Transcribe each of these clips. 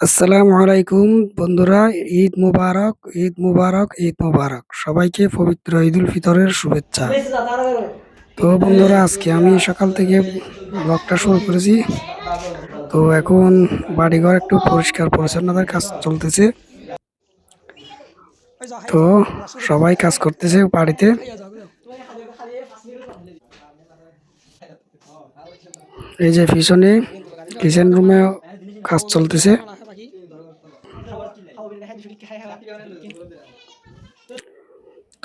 আসসালামু আলাইকুম বন্ধুরা, ঈদ মুবারক, ঈদ মুবারক, ঈদ মুবারক। সবাইকে পবিত্র ঈদুল ফিতরের শুভেচ্ছা। তো বন্ধুরা, আজকে আমি সকাল থেকে ব্লগটা শুরু করেছি। তো এখন বাড়িঘর একটু পরিষ্কার পরিচ্ছন্নতার কাজ চলতেছে। তো সবাই কাজ করতেছে বাড়িতে। এই যে পিছনে কিচেন রুমে কাজ চলতেছে।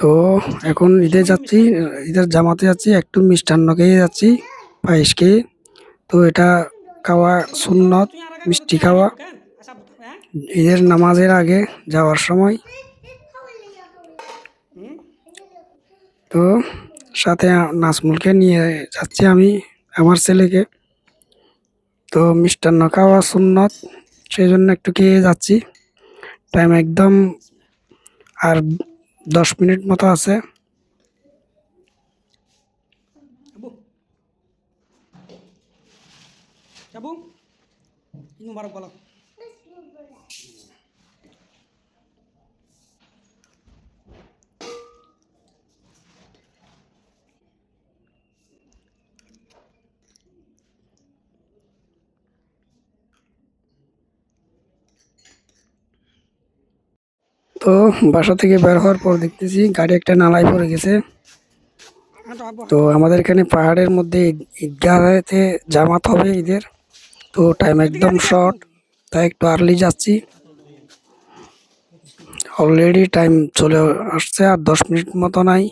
তো এখন ঈদের জামাতে যাচ্ছি, একটু মিষ্টান্ন খেয়ে যাচ্ছি, পায়েস খেয়ে। তো এটা খাওয়া সুন্নত, মিষ্টি খাওয়া ঈদের নামাজের আগে যাওয়ার সময়। তো সাথে নাজমুলকে নিয়ে যাচ্ছি আমি, আমার ছেলেকে। তো মিষ্টান্ন খাওয়া সুন্নত, সেই জন্য একটু খেয়ে যাচ্ছি। টাইম একদম আর 10 মিনিট মতো আছে। তো বাসা থেকে বের হওয়ার পর দেখতেছি গাড়ি একটা নালায় পড়ে গেছে। তো আমাদের এখানে পাহাড়ের মধ্যে ঈদগাহতে জামাত হবে ঈদের। তো টাইম একদম শর্ট, তাই একটু আর্লি যাচ্ছি। অলরেডি টাইম চলে আসছে, আর 10 মিনিট মতো নাই।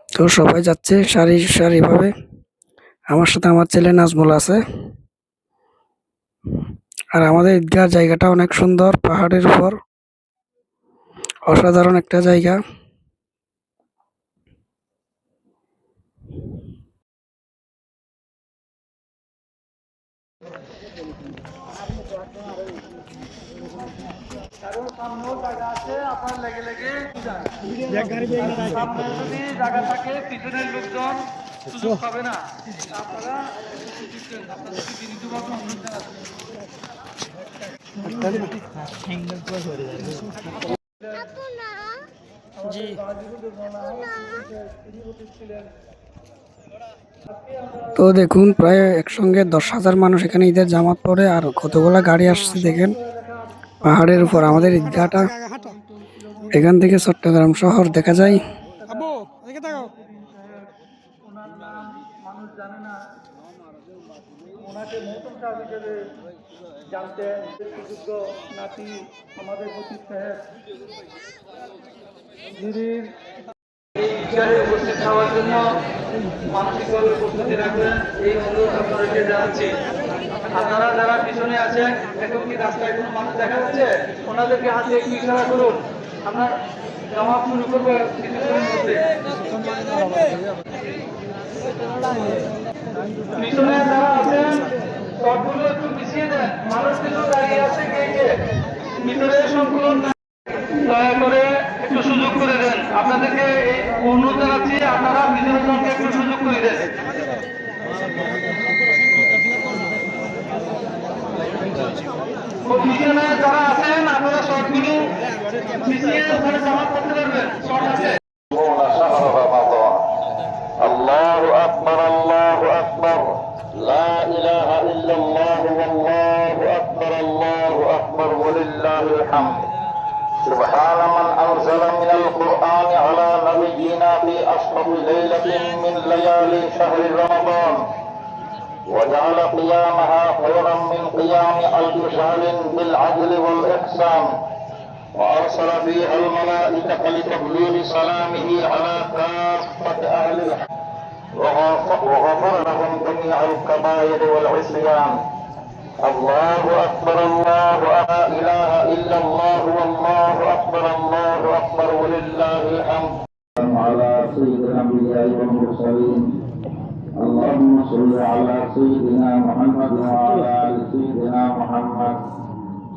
তো সবাই যাচ্ছে সারি সারি ভাবে। আমার সাথে আমার ছেলে নাজমুল আছে। আর আমাদের ঈদগাহ জায়গাটা অনেক সুন্দর, পাহাড়ের উপর, অসাধারণ একটা জায়গা। সামনেও জায়গা আছে, আপনার লেগে লেগে সামনে যদি জায়গা থাকে পিছনের লোকজন সুযোগ পাবে না। আপনারা আপনাদেরকে বিনীতভাবে অনুরোধ জানাচ্ছি। তো দেখুন, প্রায় একসঙ্গে 10,000 মানুষ এখানে ঈদের জামাত পড়ে। আর কতগুলা গাড়ি আসছে দেখেন পাহাড়ের উপর। আমাদের ঈদগাহটা এখান থেকে চট্টগ্রাম শহর দেখা যায়। ওনার নাম মানুষ জানে না, ওনাকে মৌসুম সাহেব হিসেবে জানতেন। সুযোগ্য নাতি আমাদের মতির সাহেব গিরির উপস্থিত হওয়ার জন্য মানসিকভাবে প্রস্তুতি রাখবেন, এই অনুরোধ আপনাদেরকে জানাচ্ছি। আপনারা যারা পিছনে আছেন, এখন কি রাস্তায় কোনো মানুষ দেখা যাচ্ছে? ওনাদেরকে হাতে একটু ইশারা করুন। আমরা জমা শুরু করবো কিছুক্ষণের মধ্যে। পিছনে যারা আছেন সবগুলো একটু পিছিয়ে দেন, মানুষ কিছু দাঁড়িয়ে আছে গেটে ভিতরে সংকুলন। দয়া করে একটু সুযোগ করে দেন, আপনাদেরকে অনুরোধ জানাচ্ছি, আপনারা ভিতরের জনকে একটু সুযোগ করে দেন। পিছনে যারা আছেন আপনারা সবগুলো পিছিয়ে ওখানে জমা করতে পারবেন, শর্ট আছে। الله أكبر الله أكبر لا إله إلا الله والله أكبر الله أكبر ولله الحمد سبحان من أنزل من القرآن على نبينا في أشرف ليلة من ليالي شهر رمضان وجعل قيامها خيرا من قيام ألف شهر بالعدل والإحسان وأرسل فيها الملائكة لتبليغ سلامه على كافة أهل الحق وغفر لهم جميع الكبائر والعصيان. الله أكبر الله لا إله إلا الله والله أكبر الله أكبر ولله الحمد. على سيد الأنبياء والمرسلين اللهم صل على سيدنا محمد وعلى آل سيدنا محمد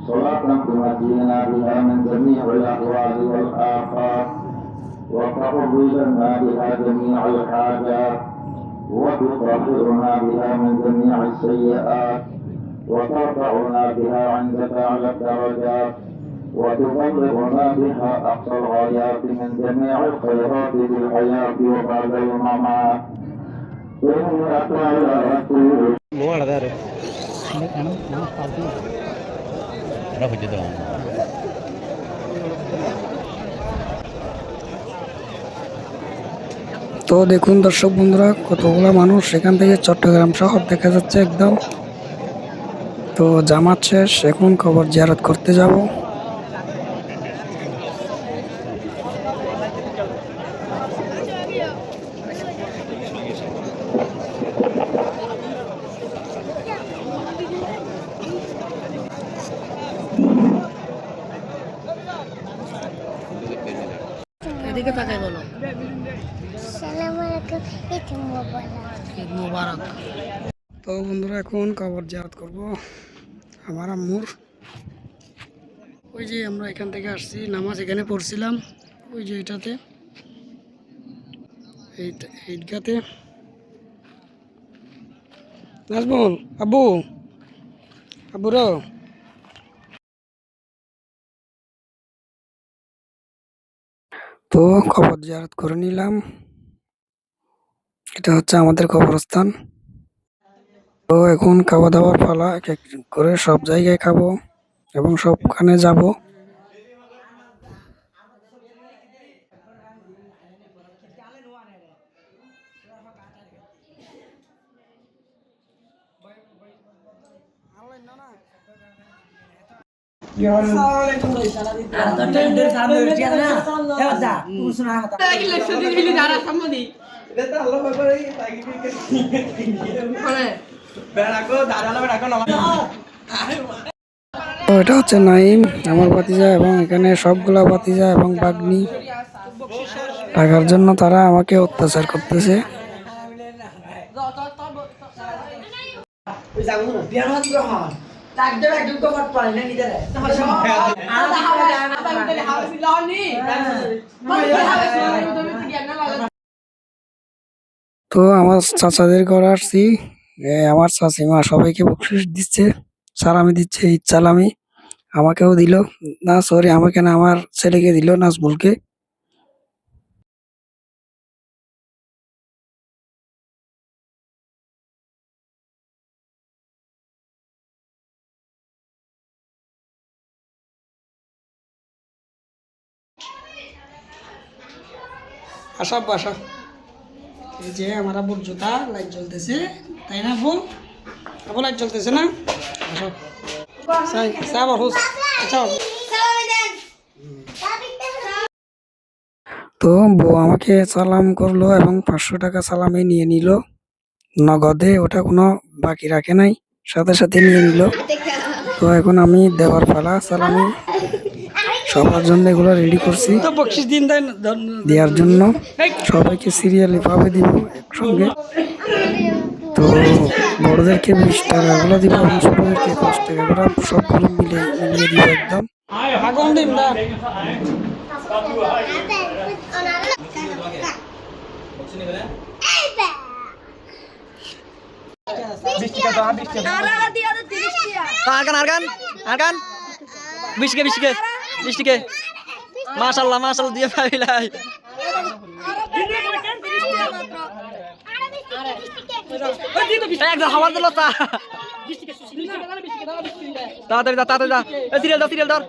صلاة تنجينا بها من جميع الأهوال والآفات وتقضي لنا بها جميع الحاجات وتطهرنا بها من جميع السيئات وترفعنا بها عندك على الدرجات وتبلغنا بها أقصى الغايات من جميع الخيرات في الحياة وبعد الممات إنك على كل তো দেখুন দর্শক বন্ধুরা, কতগুলো মানুষ এখান থেকে চট্টগ্রাম শহর দেখা যাচ্ছে একদম। তো জামাত শেষ, এখন কবর জিয়ারত করতে যাব। এদিকে তাকাই বলো। আসসালামু আলাইকুম, ঈদ মোবারক। ঈদ মোবারক। তো বন্ধুরা, এখন কবর জিয়ারত করব আমার আম্মুর। ওই যে আমরা এখান থেকে আসছি, নামাজ এখানে পড়ছিলাম, ওই যে এটাতে, ঈদগাতে। নাজমুল, আব্বু, আব্বুরো। তো কবর জিয়ারত করে নিলাম। এটা হচ্ছে আমাদের কবরস্থান। তো এখন খাওয়া দাওয়ার পালা, এক এক করে সব জায়গায় খাবো এবং সবখানে যাব। তো এটা হচ্ছে নাইম, আমার ভাতিজা, এবং এখানে সবগুলা ভাতিজা এবং বাগ্নি টাকার জন্য তারা আমাকে অত্যাচার করতেছে। তো আমার চাচাদের ঘরে আসছি, আমার চাচিমা সবাইকে বকশিস দিচ্ছে, সালামি দিচ্ছে, ঈদ সালামি। আমাকেও দিল, না সরি, আমাকে না, আমার ছেলেকে দিল, নাজমুলকে। আসা বাসা, এই যে আমার আব্বুর জুতা, লাইট জ্বলতেছে, তাই না আব্বু? আব্বু লাইট জ্বলতেছে না? আসো আবার হুস। আচ্ছা তো বউ আমাকে সালাম করলো এবং 500 টাকা সালামে নিয়ে নিল নগদে, ওটা কোনো বাকি রাখে নাই, সাথে সাথে নিয়ে নিল। তো এখন আমি দেওয়ার পালা সালামি, সবার জন্য এগুলো রেডি করছি দেওয়ার জন্য, সবাইকে সিরিয়ালি ভাবে দিব একসঙ্গে। তো বড়দেরকে 20 টাকা গুলো দিব এবং ছোটদেরকে 5 টাকা করে, সবগুলো মিলিয়ে দিব একদম। মাশাআল্লাহ মাশাআল্লাহ দিয়ে পাইলাই একদম হাওয়ার দিল তা তাড়াতাড়ি তাড়াতাড়ি দা সিরিয়াল দাও সিরিয়াল দাও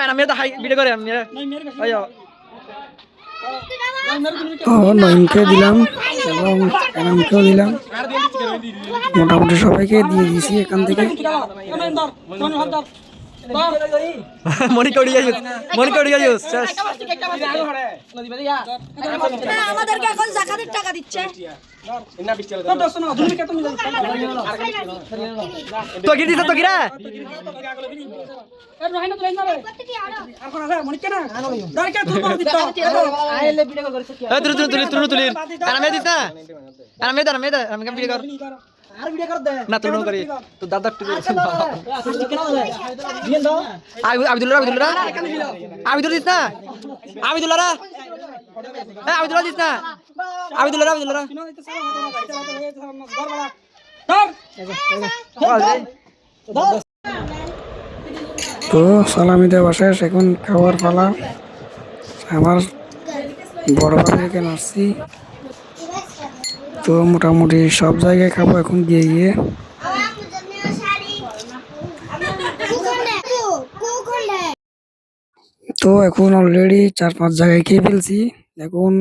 না মেয়ে তো হাই ভিডিও করে আমি তো নয়নকে দিলাম এবং এনামকেও দিলাম, মোটামুটি সবাইকে দিয়ে দিয়েছি এখান থেকে। মনি করি গেছিস আমাদেরকে এখন যাকাতের টাকা দিচ্ছে। তো কি দিছ তো কি রে তুলি আমি দিস না আমি ভিডিও কর না তুই মন করি তো দাদা একটু আবিদুল্লাহ আবিদুল দিস না আবিদুল্লাহ আবিদুল্লাহ দিস না আবিদুল্লাহ তো সালামি দেওয়া শেষ, এখন খাওয়ার পালা। আমার বড় বাড়ি এখানে আসছি, তো মোটামুটি সব জায়গায় খাবো এখন গিয়ে গিয়ে। তো এখন অলরেডি 4-5 জায়গায় খেয়ে ফেলছি, এখন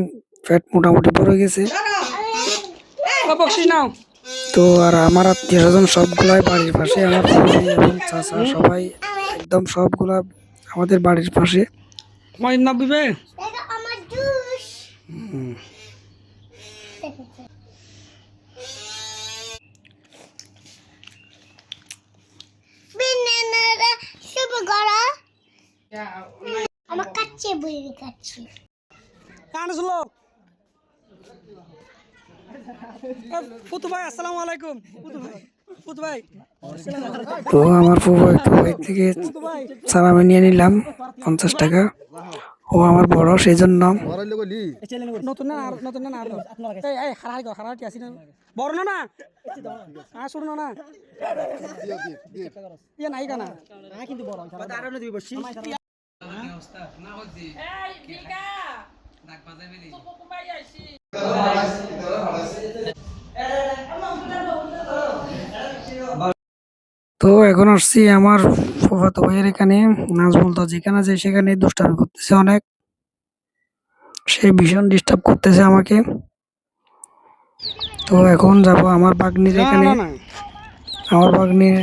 পেট মোটামুটি ভরে গেছে। তো আর আমার আত্মীয় স্বজন সবগুলাই বাড়ির পাশে, আমার ফুফি এবং চাচা সবাই একদম সবগুলা আমাদের বাড়ির পাশে। আমার জুস বিনানারা শুভ করা আমার কাছে বই কাছে তো আমার ফুফু একটু বাইক থেকে সালামি নিয়ে নিলাম 50 টাকা। ও আমার বড়, সেই জন্য। তো এখন আসছি আমার ফুফাতো ভাইয়ের এখানে, নাজমুল তো যেখানে যায় সেখানে দুষ্টামি করতেছে অনেক, সে ভীষণ ডিস্টার্ব করতেছে আমাকে। তো এখন যাব আমার বাগনির এখানে। আমার বাগনির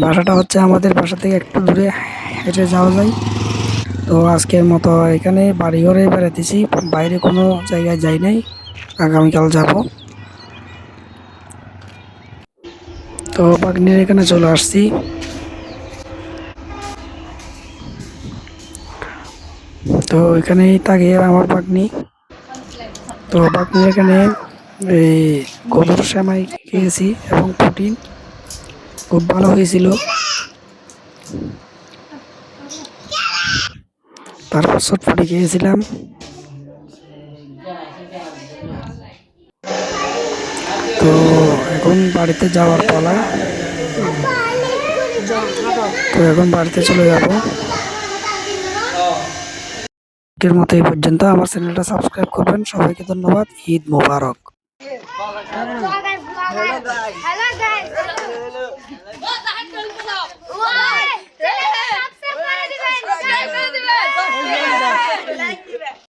বাসাটা হচ্ছে আমাদের বাসা থেকে একটু দূরে, হেঁটে যাওয়া যায়। তো আজকের মতো এখানে বাড়িঘরে বেড়াতেছি, বাইরে কোনো জায়গায় যাই নাই, আগামীকাল যাব। তো বাগনির এখানে চলে আসছি। তো এখানেই থাকে আমার বাগনি। তো বাগনির এখানে এই গরুর সেমাই খেয়েছি এবং প্রোটিন খুব ভালো হয়েছিল। তারপর চটপটি খেয়েছিলাম। তো এখন বাড়িতে যাওয়ার পালা। তো এখন বাড়িতে চলে যাব। আজকের মতো এই পর্যন্ত। আমার চ্যানেলটা সাবস্ক্রাইব করবেন। সবাইকে ধন্যবাদ। ঈদ মোবারক। হ্যালো